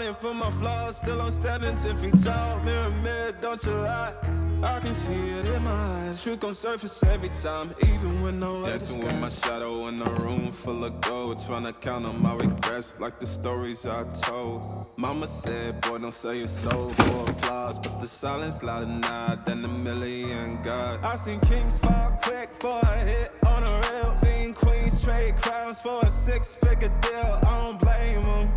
running from my flaws, still I'm standing 10 feet tall. Mirror, mirror, don't you lie. I can see it in my eyes. Truth gon' surface every time, even when no other Dancing with my shadow in a room full of gold, trying to count on my regrets like the stories I told. Mama said, boy, don't sell your soul for applause, but the silence louder now than a million God. I seen kings fall quick for a hit on a reel. Seen queens trade crowns for a 6-figure deal. I don't blame them,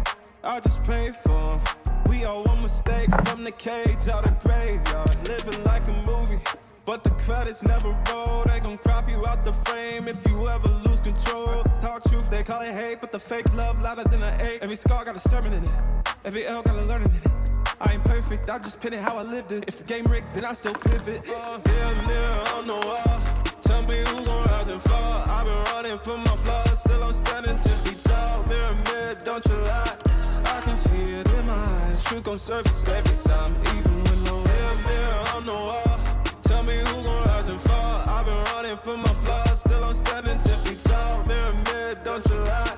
I just pray for them. We all one mistake from the cage out the graveyard. Living like a movie, but the credits never roll. They gon' crop you out the frame if you ever lose control. Talk truth, they call it hate, but the fake love louder than an ache. Every scar got a sermon in it, every L got a learning in it. I ain't perfect, I just pin it how I lived it. If the game rigged, then I still pivot. Mirror, mirror on the wall, tell me who gon' rise and fall. I've been running from my flaws, still I'm standing 10 feet tall. Mirror, mirror, don't you lie. I can see it in my eyes. Truth gon' surface every time, even when no mirror, mirror on the wall. Tell me who gon' rise and fall. I've been running from my flaws, still I'm standing 10 feet tall. Mirror, mirror, don't you lie.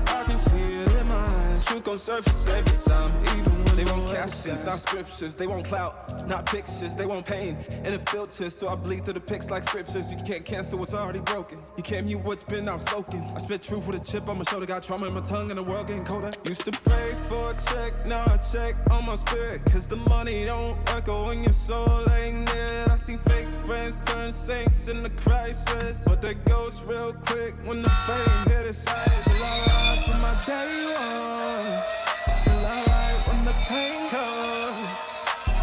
I can see it in my eyes. Truth gon' surface every time, even when they want captions, not scriptures. They want clout, not pictures. They want pain and a filter, so I bleed through the pics like scriptures. You can't cancel what's already broken. You can't mute what's been outspoken. I spit truth with a chip on my shoulder. Got trauma in my tongue and the world getting colder. Used to pray for a check, now I check on my spirit, cause the money don't echo when your soul ain't near. I see fake friends turn saints in the crisis, but they ghost real quick when the fame hit its height. Still I ride for my day ones, still I ride when the pain comes.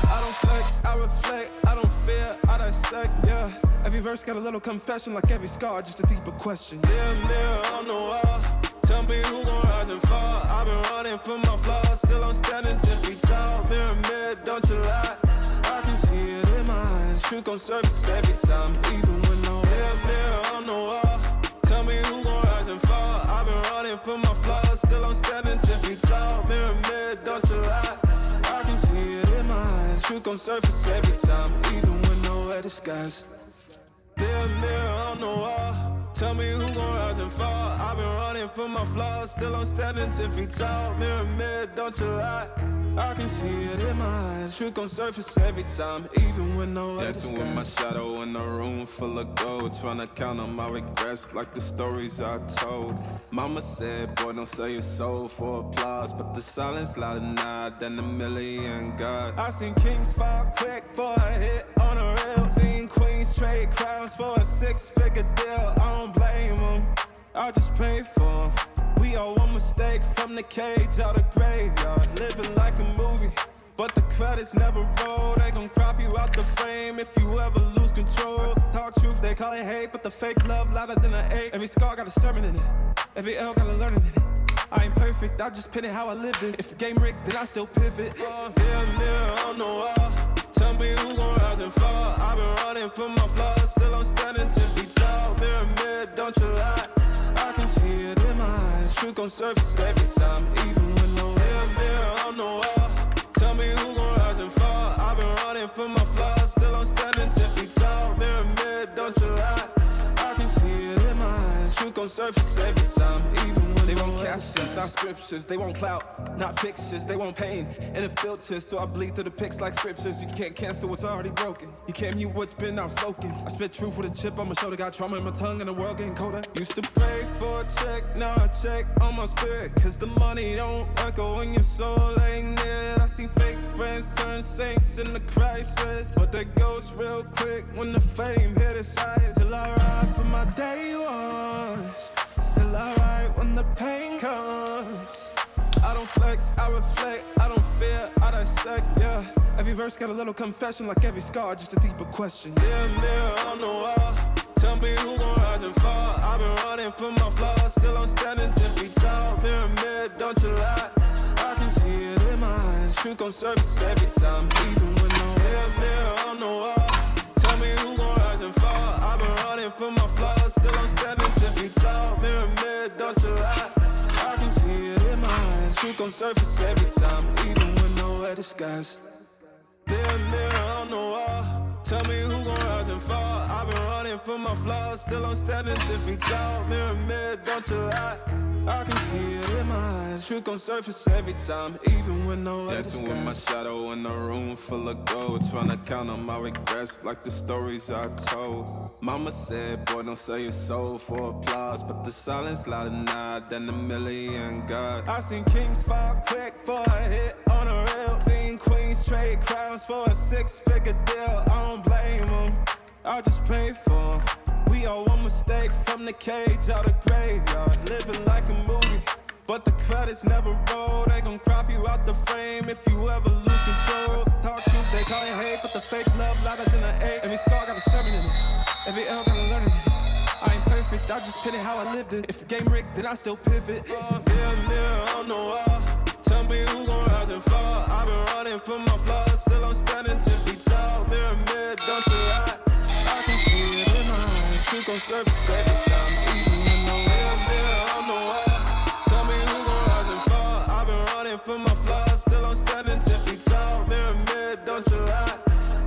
I don't flex, I reflect, I don't fear, I dissect, yeah. Every verse got a little confession, like every scar, just a deeper question. Mirror, mirror on the wall, tell me who gon' rise and fall. I've been running from my flaws, still I'm standing 10 feet tall. Mirror, mirror, don't you lie. I can see it in my eyes. Truth gon' surface every time, even when no mirror, mirror on the wall. Tell me who gon' rise and fall. I've been running from my flaws, still I'm standing 10 feet tall. Mirror, mirror, don't you lie. I can see it in my eyes. Truth gon' surface every time, even when nowhere disguise. Mirror, mirror on the wall, tell me who gon' rise and fall. I've been running from my flaws, still I'm standing 10 feet tall. Mirror, mirror, don't you lie. I can see it in my eyes. Truth gon' surface every time, even when no other dancing with my shadow in a room full of gold, trying to count on my regrets like the stories I told. Mama said, boy, don't sell your soul for applause, but the silence louder now than a million God. I seen kings fall quick for a hit on a reel. Seen queens trade crowns for a 6-figure deal. I don't blame them, I just pray for them. We all one mistake from the cage out the graveyard. Living like a movie, but the credits never roll. They gon' crop you out the frame if you ever lose control. Talk truth, they call it hate, but the fake love louder than an ache. Every scar got a sermon in it, every L got a learning in it. I ain't perfect, I just pin it how I lived it. If the game rigged, then I still pivot. Mirror, mirror on the wall, tell me who gon' rise and fall. I've been running from my flaws, still I'm standing 10 feet tall. Mirror, mirror, don't you lie. I can see it in my eyes. Truth gon' surface every time, even when no mirror, mirror on the wall. Tell me who gon' rise and fall. I've been running from my flaws, still I'm standing 10 feet tall. Mirror, mirror, don't you lie. I can see it in my eyes. Truth gon' surface every time, even when they want captions, not scriptures. They want clout, not pictures. They want pain and a filter, so I bleed through the pics like scriptures. You can't cancel what's already broken. You can't mute what's been outspoken. I spit truth with a chip on my shoulder. Got trauma in my tongue and the world getting colder. Used to pray for a check, now I check on my spirit, cause the money don't echo when your soul ain't near. I see fake friends turn saints in the crisis, but they ghost real quick when the fame hit its height. Still I ride for my day ones, still I ride when the pain comes. I don't flex, I reflect, I don't fear, I dissect, yeah. Every verse got a little confession, like every scar, just a deeper question. Mirror, mirror on the wall, tell me who gon' rise and fall. I've been running from my flaws, still I'm standing 10 feet tall. Mirror, mirror, don't you lie. I can see it in my eyes. Truth gon' surface every time, even when no mirror, mirror on the wall. Tell me who gon' rise and fall. I've been running from my flaws, still I'm standing 10 feet tall. Mirror, mirror, don't you lie. I can see it in my eyes. Truth gon' surface every time, even when nowhere disguise. Mirror, mirror on the wall, Tell me who gon' rise and fall. I've been running from my flaws, still I'm standing 10 feet tall. Mirror, mirror, don't you lie. I can see it in my eyes. Truth gon' surface every time, even when no other Dancing with my shadow in a room full of gold. Tryna count on my regrets like the stories I told. Mama said, boy, don't sell your soul for applause, but the silence louder now than a million gods. I seen kings fall quick for a hit on a rail. Seen queens trade crowns for a 6-figure deal. I don't blame them, I just pray for them. We all one mistake from the cage out of graveyard. Living like a movie, but the credits never roll. They gon' crop you out the frame if you ever lose control. Talk truth, they call it hate, but the fake love louder than an 8. Every scar got a sermon in it, every L got a learning in it. I ain't perfect, I just pity how I lived it. If the game rigged, then I still pivot. Mirror, mirror on the wall, tell me who gon' rise and fall. I've been running from my flaws, still I'm standing 10 feet tall. Mirror, mirror, don't you lie. I can see it in my eyes. Truth gon' surface every time, even when no mirror on the wall. Tell me who gon' rise and fall. I've been running from my flaws, still I'm standing 10 feet tall. Mirror, mirror, don't you lie.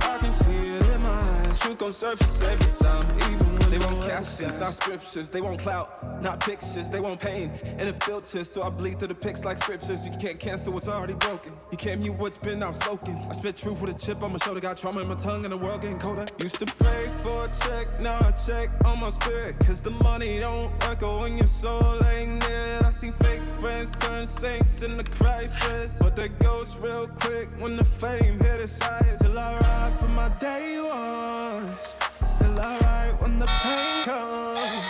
I can see it in my eyes. Truth gon' surface every time, even when They no want other captions, not scriptures. They want clout, not pictures. They want pain and it filters, so I bleed through the pics like scriptures. You can't cancel what's already broken. You can't mute what's been outspoken. I spit truth with a chip on my shoulder. Got trauma in my tongue and the world getting colder. Used to pray for a check, now I check on my spirit. Cause the money don't echo in your soul ain't near. I see fake friends turn saints in the crisis, but that goes real quick when the fame hit its highest. Still I ride for my day ones, still I ride when the pain comes.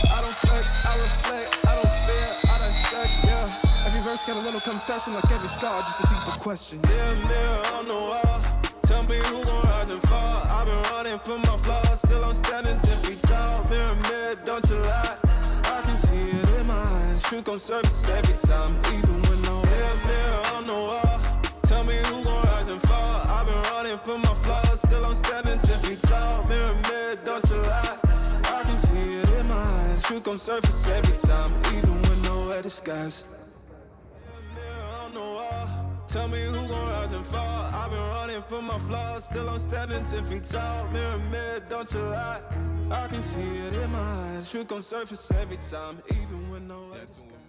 I don't flex, I reflect, I don't fear, I dissect, yeah. Every verse got a little confession, like every scar, just a deeper question. Mirror, mirror on the wall, tell me who gon' rise and fall. I've been running from my flaws, still I'm standing 10 feet tall. Mirror, mirror, don't you lie. I can see it in my eyes. Truth gon' surface every time, even when no mirror, mirror on the wall. Tell me who gon' rise and fall. I've been running from my flaws, still I'm standing 10 feet tall. Mirror, mirror, don't you lie. I can see it in my eyes. Truth gon' surface every time, even when nowhere disguise. Mirror on the wall, tell me who gon' rise and fall. I've been running from my flaws, still I'm standing 10 feet tall. Mirror, mirror, don't you lie. I can see it in my eyes. Truth gon' surface every time, even when nowhere disguise.